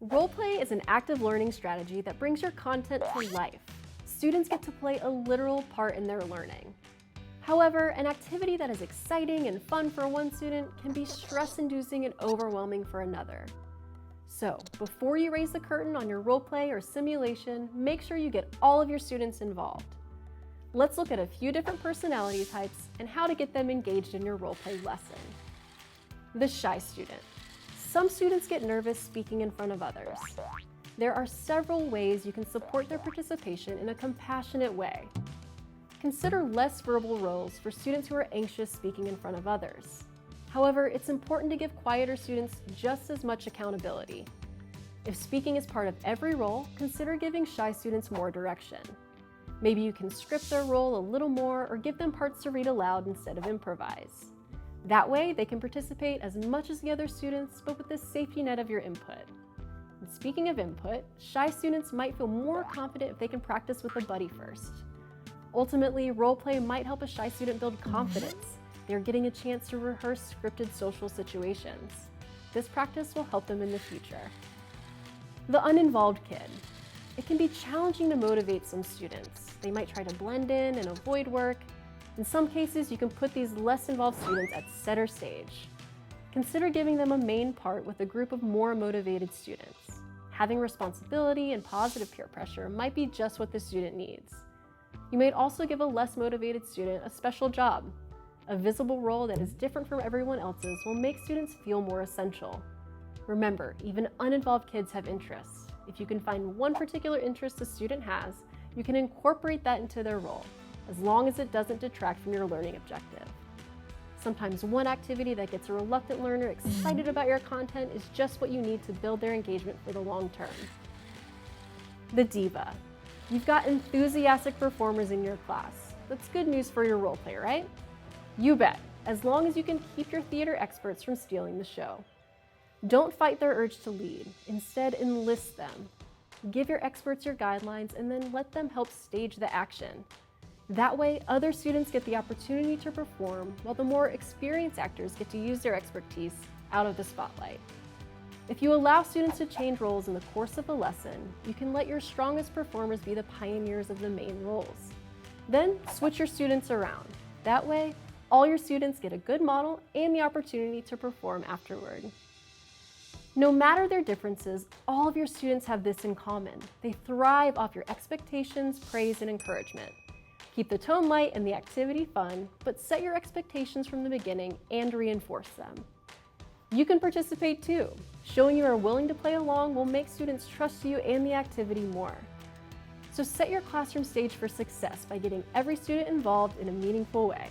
Roleplay is an active learning strategy that brings your content to life. Students get to play a literal part in their learning. However, an activity that is exciting and fun for one student can be stress-inducing and overwhelming for another. So, before you raise the curtain on your roleplay or simulation, make sure you get all of your students involved. Let's look at a few different personality types and how to get them engaged in your roleplay lesson. The shy student. Some students get nervous speaking in front of others. There are several ways you can support their participation in a compassionate way. Consider less verbal roles for students who are anxious speaking in front of others. However, it's important to give quieter students just as much accountability. If speaking is part of every role, consider giving shy students more direction. Maybe you can script their role a little more or give them parts to read aloud instead of improvise. That way, they can participate as much as the other students, but with the safety net of your input. And speaking of input, shy students might feel more confident if they can practice with a buddy first. Ultimately, roleplay might help a shy student build confidence. They're getting a chance to rehearse scripted social situations. This practice will help them in the future. The uninvolved kid. It can be challenging to motivate some students. They might try to blend in and avoid work. In some cases, you can put these less involved students at center stage. Consider giving them a main part with a group of more motivated students. Having responsibility and positive peer pressure might be just what the student needs. You may also give a less motivated student a special job. A visible role that is different from everyone else's will make students feel more essential. Remember, even uninvolved kids have interests. If you can find one particular interest a student has, you can incorporate that into their role, as long as it doesn't detract from your learning objective. Sometimes one activity that gets a reluctant learner excited about your content is just what you need to build their engagement for the long term. The Diva. You've got enthusiastic performers in your class. That's good news for your roleplay, right? You bet, as long as you can keep your theater experts from stealing the show. Don't fight their urge to lead. Instead, enlist them. Give your experts your guidelines and then let them help stage the action. That way, other students get the opportunity to perform while the more experienced actors get to use their expertise out of the spotlight. If you allow students to change roles in the course of a lesson, you can let your strongest performers be the pioneers of the main roles. Then, switch your students around. That way, all your students get a good model and the opportunity to perform afterward. No matter their differences, all of your students have this in common. They thrive off your expectations, praise, and encouragement. Keep the tone light and the activity fun, but set your expectations from the beginning and reinforce them. You can participate too. Showing you are willing to play along will make students trust you and the activity more. So set your classroom stage for success by getting every student involved in a meaningful way.